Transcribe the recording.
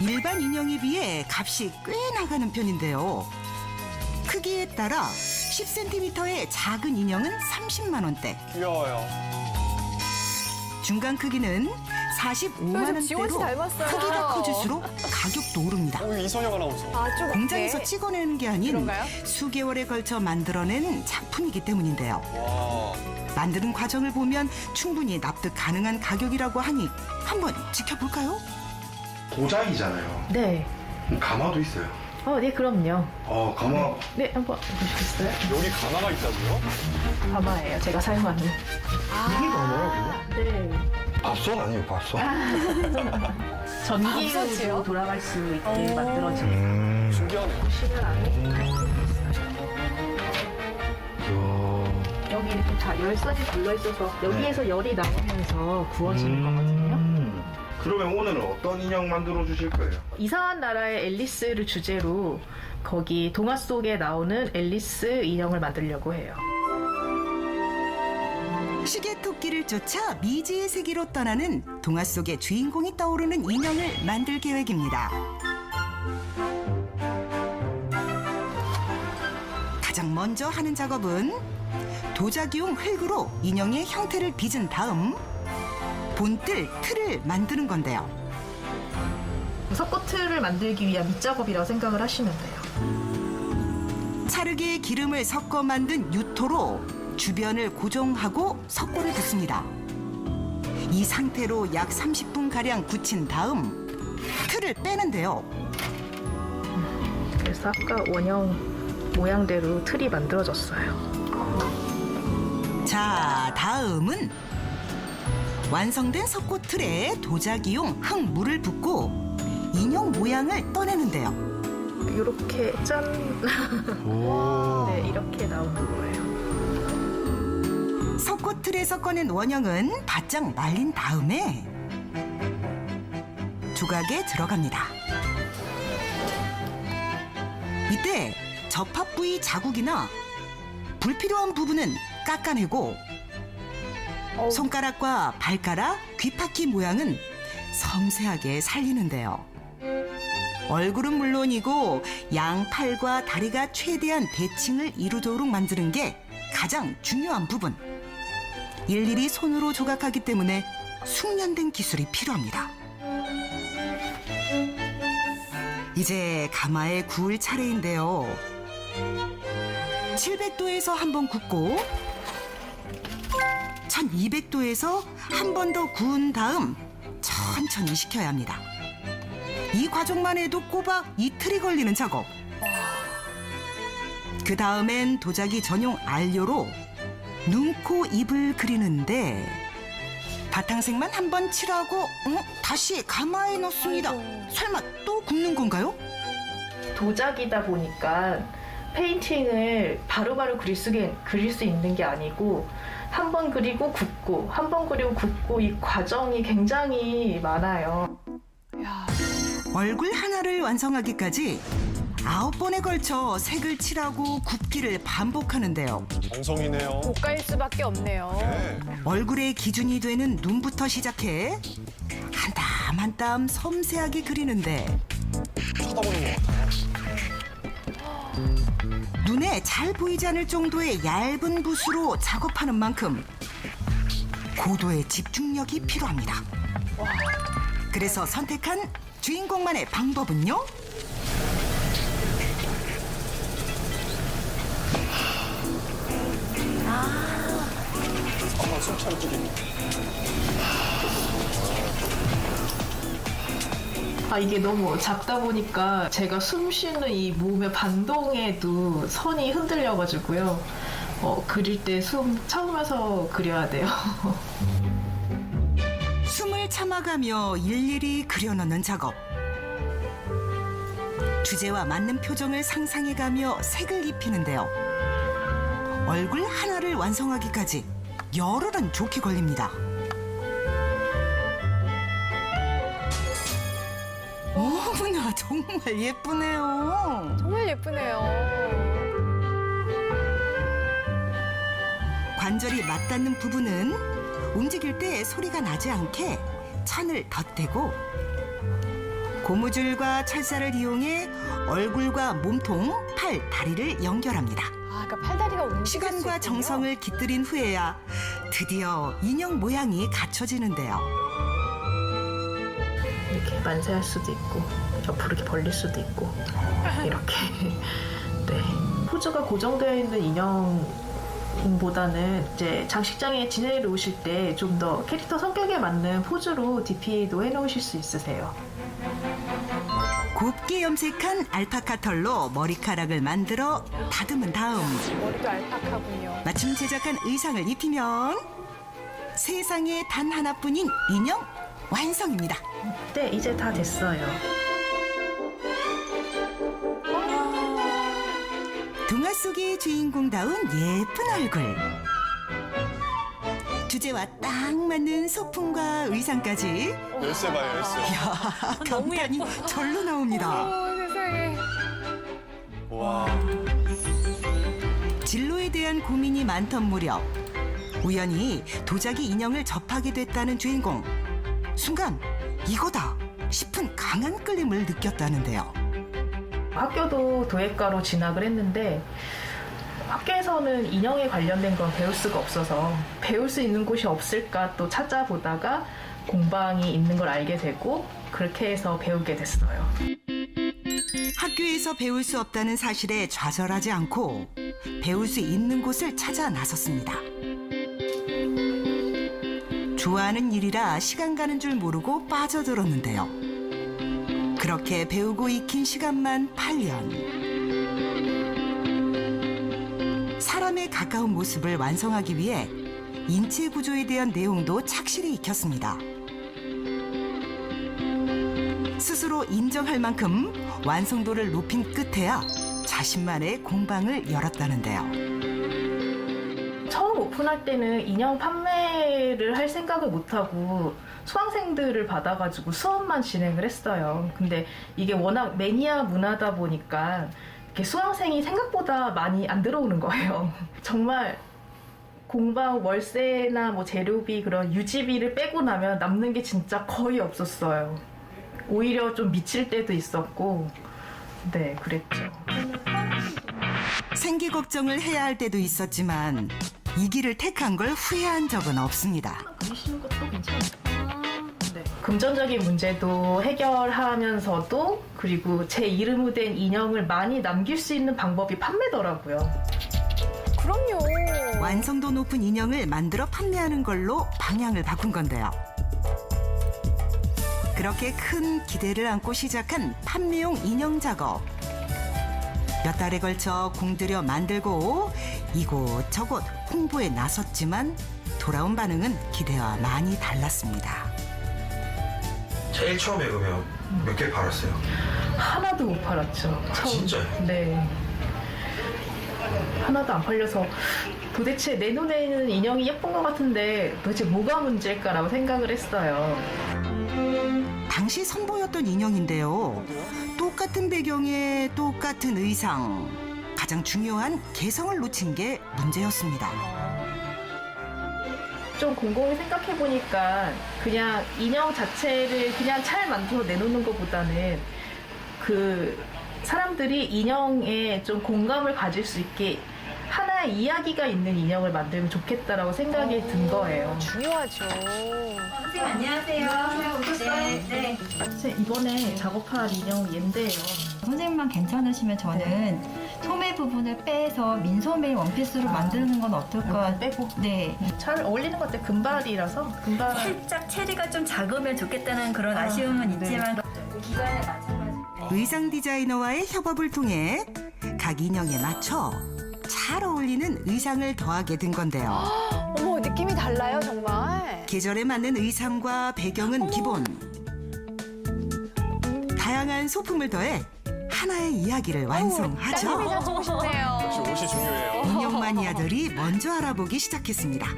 일반 인형에 비해 값이 꽤 나가는 편인데요. 크기에 따라 10cm의 작은 인형은 30만 원대, 귀여워요. 중간 크기는 45만 지원 씨 원대로 닮았어요. 크기가 커질수록 가격도 오릅니다. 오, 이선영 아나운서. 아, 좀 공장에서 네. 찍어내는 게 아닌 그런가요? 수개월에 걸쳐 만들어낸 작품이기 때문인데요. 와. 만드는 과정을 보면 충분히 납득 가능한 가격이라고 하니 한번 지켜볼까요? 도자기잖아요. 네. 가마도 있어요. 네, 그럼요. 가마. 네, 한번 보시겠어요? 여기 가마가 있다고요? 가마예요. 제가 사용하는. 이게 가마라고요? 네. 밥솥 아니에요, 밥솥? 전기로 밥솥이요? 돌아갈 수 있게 만들어진 신기하네요. 실을 안에 여기 이렇게 열선이 달려 있어서 여기에서 열이 나오면서 구워지는 거거든요. 그러면 오늘은 어떤 인형 만들어 주실 거예요? 이상한 나라의 앨리스를 주제로 거기 동화 속에 나오는 앨리스 인형을 만들려고 해요. 시계토끼를 쫓아 미지의 세계로 떠나는 동화 속의 주인공이 떠오르는 인형을 만들 계획입니다. 가장 먼저 하는 작업은 도자기용 흙으로 인형의 형태를 빚은 다음 본뜰 틀을 만드는 건데요. 석고틀을 만들기 위한 밑작업이라고 생각을 하시면 돼요. 찰흙에 기름을 섞어 만든 유토로 주변을 고정하고 석고를 붓습니다. 이 상태로 약 30분가량 굳힌 다음 틀을 빼는데요. 그래서 아까 원형 모양대로 틀이 만들어졌어요. 자, 다음은 완성된 석고 틀에 도자기용 흙물을 붓고 인형 모양을 떠내는데요. 이렇게 짠! 네, 이렇게 나오는 거예요. 석고 틀에서 꺼낸 원형은 바짝 말린 다음에 조각에 들어갑니다. 이때 접합 부위 자국이나 불필요한 부분은 깎아내고 손가락과 발가락, 귀파키 모양은 섬세하게 살리는데요. 얼굴은 물론이고 양팔과 다리가 최대한 대칭을 이루도록 만드는 게 가장 중요한 부분. 일일이 손으로 조각하기 때문에 숙련된 기술이 필요합니다. 이제 가마에 구울 차례인데요. 700도에서 한 번 굽고 1200도에서 한 번 더 구운 다음 천천히 식혀야 합니다. 이 과정만 해도 꼬박 이틀이 걸리는 작업. 그 다음엔 도자기 전용 알료로 눈, 코, 입을 그리는데 바탕색만 한 번 칠하고 다시 가마에 넣습니다. 설마 또 굽는 건가요? 도자기다 보니까 페인팅을 바로바로 그릴 수 있는 게 아니고 한 번 그리고 굽고 한 번 그리고 굽고 이 과정이 굉장히 많아요. 야, 얼굴 하나를 완성하기까지 9번에 걸쳐 색을 칠하고 굽기를 반복하는데요. 정성이네요. 고가일 수밖에 없네요. 네. 얼굴의 기준이 되는 눈부터 시작해 한 땀 한 땀 섬세하게 그리는데 쳐다보는 것 같아요. 눈에 잘 보이지 않을 정도의 얇은 붓으로 작업하는 만큼 고도의 집중력이 필요합니다. 그래서 선택한 주인공만의 방법은요? 한번 숨 참기겠네. 이게 너무 작다 보니까 제가 숨 쉬는 이 몸의 반동에도 선이 흔들려가지고요. 그릴 때 숨 참으면서 그려야 돼요. 숨을 참아가며 일일이 그려넣는 작업. 주제와 맞는 표정을 상상해가며 색을 입히는데요. 얼굴 하나를 완성하기까지 열흘은 좋게 걸립니다. 어머나 정말 예쁘네요. 정말 예쁘네요. 관절이 맞닿는 부분은 움직일 때 소리가 나지 않게 천을 덧대고 고무줄과 철사를 이용해 얼굴과 몸통, 팔, 다리를 연결합니다. 아, 그러니까 팔다리가 움직일 수 시간과 있군요. 정성을 깃들인 후에야 드디어 인형 모양이 갖춰지는데요. 이렇게 만세할 수도 있고 옆으로 이렇게 벌릴 수도 있고 이렇게 네. 포즈가 고정되어 있는 인형보다는 이제 장식장에 지내러 오실 때 좀 더 캐릭터 성격에 맞는 포즈로 DP도 해놓으실 수 있으세요. 곱게 염색한 알파카 털로 머리카락을 만들어 다듬은 다음 머리도 알파카군요. 맞춤 제작한 의상을 입히면 세상에 단 하나뿐인 인형 완성입니다. 네, 이제 다 됐어요. 동화 속의 주인공다운 예쁜 얼굴. 주제와 딱 맞는 소품과 의상까지 열쇠 봐요, 열쇠. 너무 감탄이 절로 나옵니다. 세상에. 와. 진로에 대한 고민이 많던 무렵 우연히 도자기 인형을 접하게 됐다는 주인공. 순간 이거다 싶은 강한 끌림을 느꼈다는데요. 학교도 도예과로 진학을 했는데 학교에서는 인형에 관련된 건 배울 수가 없어서 배울 수 있는 곳이 없을까 또 찾아보다가 공방이 있는 걸 알게 되고 그렇게 해서 배우게 됐어요. 학교에서 배울 수 없다는 사실에 좌절하지 않고 배울 수 있는 곳을 찾아 나섰습니다. 좋아하는 일이라 시간 가는 줄 모르고 빠져들었는데요. 그렇게 배우고 익힌 시간만 8년. 사람에 가까운 모습을 완성하기 위해 인체 구조에 대한 내용도 착실히 익혔습니다. 스스로 인정할 만큼 완성도를 높인 끝에야 자신만의 공방을 열었다는데요. 처음 오픈할 때는 인형 판매를 할 생각을 못하고 수강생들을 받아가지고 수업만 진행을 했어요. 근데 이게 워낙 매니아 문화다 보니까 이렇게 수강생이 생각보다 많이 안 들어오는 거예요. 정말 공방 월세나 뭐 재료비 그런 유지비를 빼고 나면 남는 게 진짜 거의 없었어요. 오히려 좀 미칠 때도 있었고, 네, 그랬죠. 생계 걱정을 해야 할 때도 있었지만 이 길을 택한 걸 후회한 적은 없습니다. 그리시는 것도 괜찮아요. 네. 금전적인 문제도 해결하면서도 그리고 제 이름으로 된 인형을 많이 남길 수 있는 방법이 판매더라고요. 그럼요. 완성도 높은 인형을 만들어 판매하는 걸로 방향을 바꾼 건데요. 그렇게 큰 기대를 안고 시작한 판매용 인형 작업. 몇 달에 걸쳐 공들여 만들고 이곳저곳 홍보에 나섰지만 돌아온 반응은 기대와 많이 달랐습니다. 제일 처음에 그러면 몇 개 팔았어요? 하나도 못 팔았죠. 아, 진짜요? 네. 하나도 안 팔려서 도대체 내 눈에는 인형이 예쁜 것 같은데 도대체 뭐가 문제일까라고 생각을 했어요. 당시 선보였던 인형인데요. 똑같은 배경에 똑같은 의상. 가장 중요한 개성을 놓친 게 문제였습니다. 좀 곰곰이 생각해보니까 그냥 인형 자체를 그냥 잘 만들어 내놓는 것보다는 그 사람들이 인형에 좀 공감을 가질 수 있게 하나의 이야기가 있는 인형을 만들면 좋겠다라고 생각이 든 거예요. 중요하죠. 선생님 안녕하세요. 네. 선생님, 이번에 작업할 인형 얘인데요. 선생님만 괜찮으시면 저는 소매 부분을 빼서 민소매 원피스로 만드는 건 어떨까? 빼고 네. 잘 어울리는 것 같아요. 금발이라서 금발. 살짝 체리가 좀 작으면 좋겠다는 그런 아쉬움은 네. 있지만 기간에 맞춰가지고. 의상 디자이너와의 협업을 통해 각 인형에 맞춰 잘 어울리는 의상을 더하게 된 건데요. 어머, 느낌이 달라요, 정말. 계절에 맞는 의상과 배경은 기본. 다양한 소품을 더해 하나의 이야기를 완성하죠. 따님이 사주고 싶네요. 역시 옷이 중요해요. 인형 마니아들이 먼저 알아보기 시작했습니다.